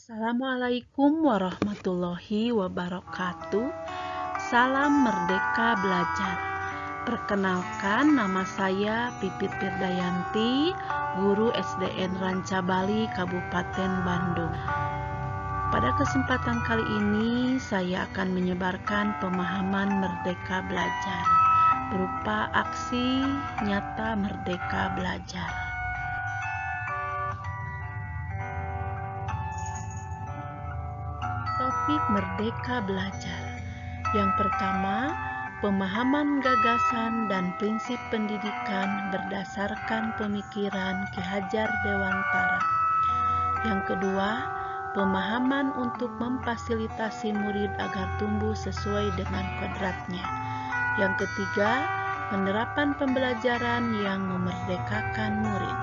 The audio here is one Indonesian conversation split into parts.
Assalamualaikum warahmatullahi wabarakatuh. Salam Merdeka Belajar. Perkenalkan, nama saya Pipit Firdayanti, guru SDN Rancabali, Kabupaten Bandung. Pada kesempatan kali ini saya akan menyebarkan pemahaman Merdeka Belajar berupa aksi nyata Merdeka Belajar. Topik Merdeka Belajar. Yang pertama, pemahaman gagasan dan prinsip pendidikan berdasarkan pemikiran Ki Hajar Dewantara. Yang kedua, pemahaman untuk memfasilitasi murid agar tumbuh sesuai dengan kodratnya. Yang ketiga, penerapan pembelajaran yang memerdekakan murid.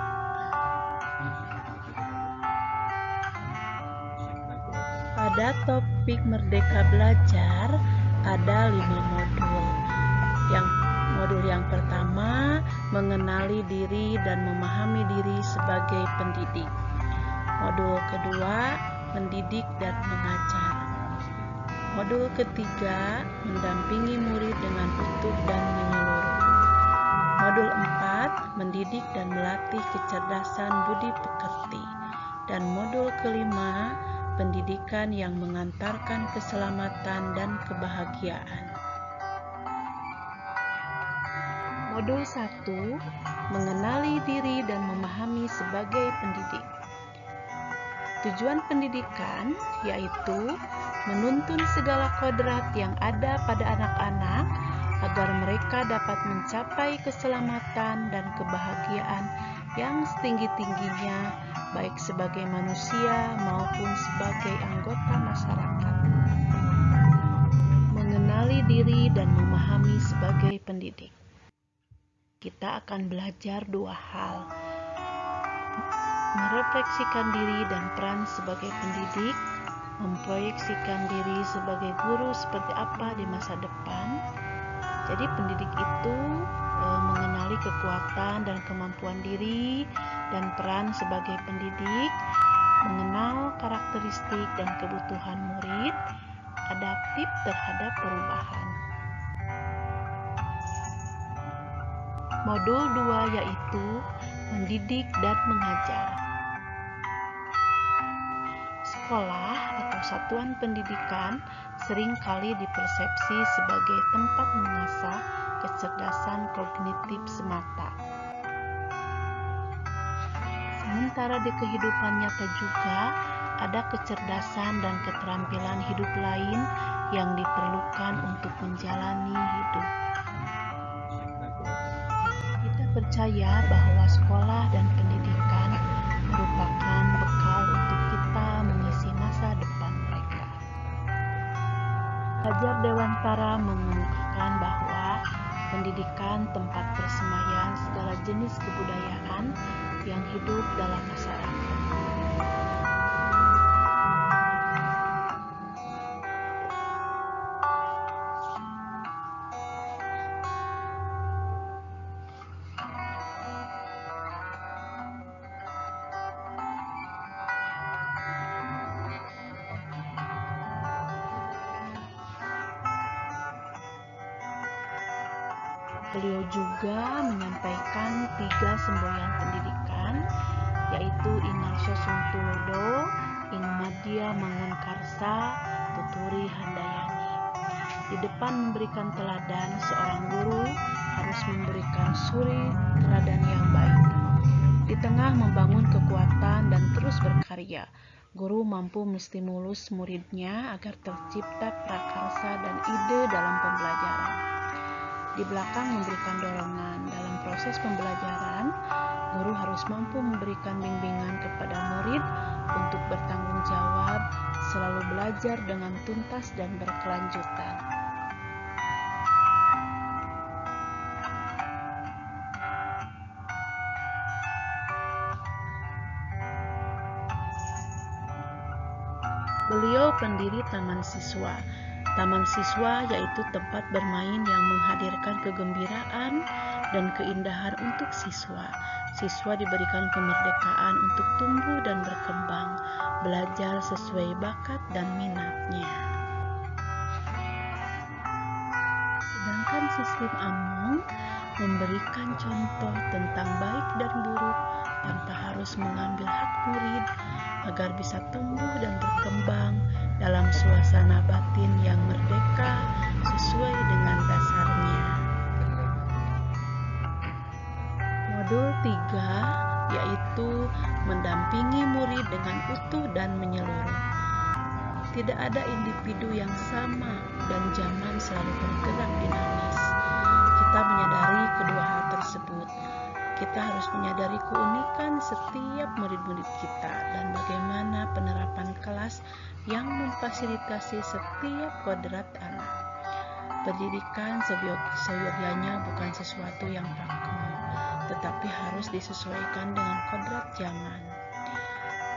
Pada topik Merdeka Belajar ada 5 modul. Modul yang pertama, mengenali diri dan memahami diri sebagai pendidik. Modul kedua, mendidik dan mengajar. Modul ketiga, mendampingi murid dengan utuh dan menyeluruh. Modul 4, mendidik dan melatih kecerdasan budi pekerti. Dan modul kelima, pendidikan yang mengantarkan keselamatan dan kebahagiaan. Modul 1, mengenali diri dan memahami sebagai pendidik. Tujuan pendidikan yaitu menuntun segala kodrat yang ada pada anak-anak agar mereka dapat mencapai keselamatan dan kebahagiaan yang setinggi-tingginya, baik sebagai manusia maupun sebagai anggota masyarakat. Mengenali diri dan memahami sebagai pendidik. Kita akan belajar 2 hal. Merefleksikan diri dan peran sebagai pendidik, memproyeksikan diri sebagai guru seperti apa di masa depan. Jadi pendidik itu mengenali kekuatan dan kemampuan diri dan peran sebagai pendidik, mengenal karakteristik dan kebutuhan murid, adaptif terhadap perubahan. Modul 2 yaitu mendidik dan mengajar. Sekolah atau satuan pendidikan seringkali dipersepsi sebagai tempat mengasah kecerdasan kognitif semata. Sementara di kehidupan nyata juga ada kecerdasan dan keterampilan hidup lain yang diperlukan untuk menjalani hidup. Kita percaya bahwa sekolah dan pendidikan merupakan bekal untuk kita mengisi masa depan mereka. Hajar Dewantara mengemukakan bahwa pendidikan tempat persemaian segala jenis kebudayaan yang hidup dalam masyarakat. Beliau juga menyampaikan 3 semboyan pendidikan, yaitu Inarso Suntulodo, Ing Madya Mangunkarsa, Tuturi Handayani. Di depan memberikan teladan, seorang guru harus memberikan suri teladan yang baik. Di tengah membangun kekuatan dan terus berkarya, guru mampu menstimulus muridnya agar tercipta prakarsa dan ide dalam pembelajaran. Di belakang memberikan dorongan dalam proses pembelajaran, guru harus mampu memberikan bimbingan kepada murid untuk bertanggung jawab, selalu belajar dengan tuntas dan berkelanjutan. Beliau pendiri Taman Siswa. Taman siswa yaitu tempat bermain yang menghadirkan kegembiraan dan keindahan untuk siswa. Siswa diberikan kemerdekaan untuk tumbuh dan berkembang, belajar sesuai bakat dan minatnya. Sedangkan sistem Among memberikan contoh tentang baik dan buruk tanpa harus mengambil hak murid agar bisa tumbuh dan berkembang dalam suasana batin yang merdeka sesuai dengan dasarnya. Modul 3 yaitu mendampingi murid dengan utuh dan menyeluruh. Tidak ada individu yang sama dan zaman selalu bergerak dinamis. Kita menyadari kedua hal tersebut. Kita harus menyadari keunikan setiap murid-murid kita dan bagaimana penerapan kelas yang memfasilitasi setiap kodrat anak. Pendidikan seyogyanya bukan sesuatu yang pakem, tetapi harus disesuaikan dengan kodrat zaman.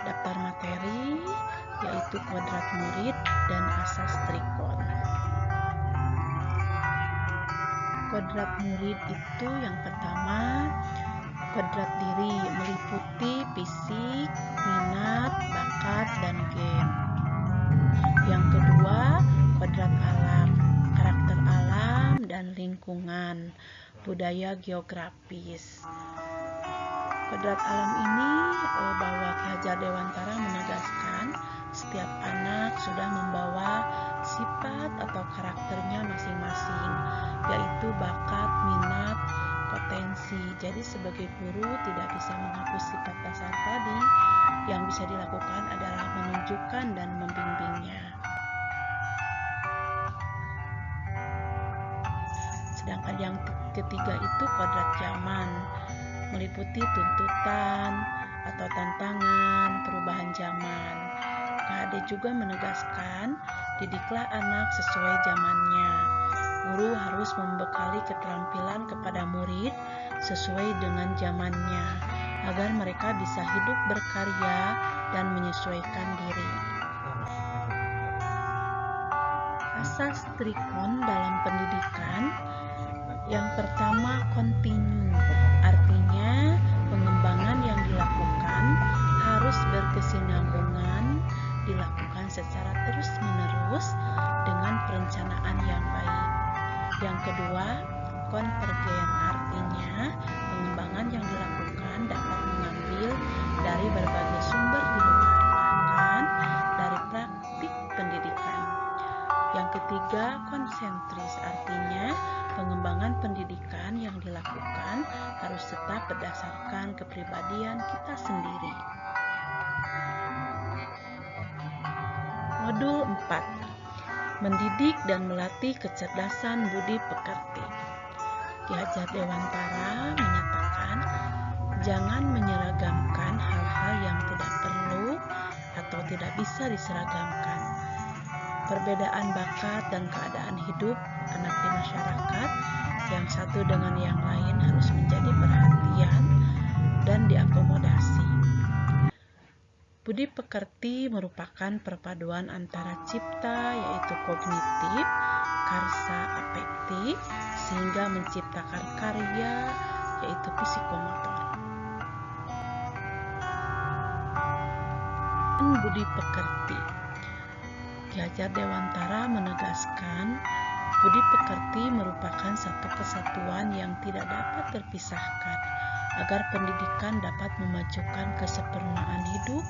Daftar materi yaitu kodrat murid dan asas trikon. Kodrat murid itu yang pertama, kodrat diri meliputi fisik, minat, bakat, dan gen. Yang kedua, kodrat alam, karakter alam dan lingkungan, budaya geografis. Kodrat alam ini bahwa Ki Hajar Dewantara menegaskan setiap anak sudah membawa sifat atau karakternya masing-masing, yaitu bakat, minat, potensi. Jadi sebagai guru tidak bisa menghapus sifat dasar tadi. Yang bisa dilakukan adalah menunjukkan dan membimbingnya. Sedangkan yang ketiga itu kodrat zaman, meliputi tuntutan atau tantangan perubahan zaman. KHD juga menegaskan, didiklah anak sesuai zamannya. Guru harus membekali keterampilan kepada murid sesuai dengan zamannya, agar mereka bisa hidup berkarya dan menyesuaikan diri. Asas trikon dalam pendidikan. Yang pertama, kontinu, artinya pengembangan yang dilakukan harus berkesinambungan, dilakukan secara terus-menerus dengan perencanaan yang baik. Yang kedua, konvergen, artinya pengembangan yang dilakukan dapat mengambil dari berbagai sumber di luar, bahkan dari praktik pendidikan. Yang ketiga, konsentris, artinya pengembangan pendidikan yang dilakukan harus tetap berdasarkan kepribadian kita sendiri. Modul 4. Mendidik dan melatih kecerdasan budi pekerti. Ki Hajar Dewantara menyatakan, jangan menyeragamkan hal-hal yang tidak perlu atau tidak bisa diseragamkan. Perbedaan bakat dan keadaan hidup anak di masyarakat yang satu dengan yang lain harus menjadi perhatian dan diakomodasi. Budi pekerti merupakan perpaduan antara cipta yaitu kognitif, karsa afektif, sehingga menciptakan karya yaitu psikomotor. Budi pekerti. Ki Hajar Dewantara menegaskan, budi pekerti merupakan satu kesatuan yang tidak dapat terpisahkan agar pendidikan dapat memajukan kesempurnaan hidup,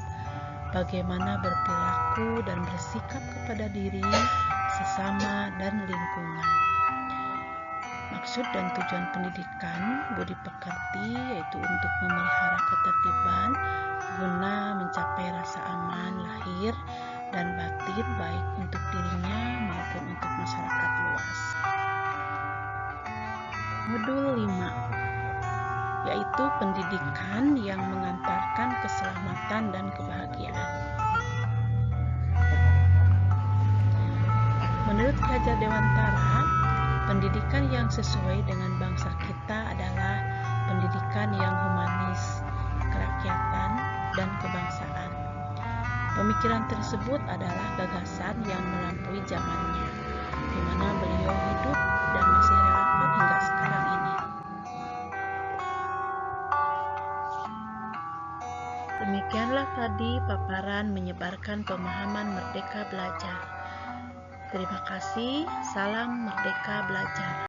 bagaimana berperilaku dan bersikap kepada diri, sesama, dan lingkungan. Maksud dan tujuan pendidikan budi pekerti yaitu untuk memelihara ketertiban guna mencapai rasa aman lahir dan batin baik untuk dirinya maupun untuk masyarakat luas. Modul 5 yaitu pendidikan yang mengantarkan keselamatan dan kebahagiaan. Menurut Ki Hajar Dewantara, pendidikan yang sesuai dengan bangsa kita adalah pendidikan yang humanis, kerakyatan, dan kebangsaan. Pemikiran tersebut adalah gagasan yang melampaui zamannya, di mana beliau hidup dan masih relevan hingga sekarang ini. Demikianlah tadi paparan menyebarkan pemahaman Merdeka Belajar. Terima kasih, salam Merdeka Belajar.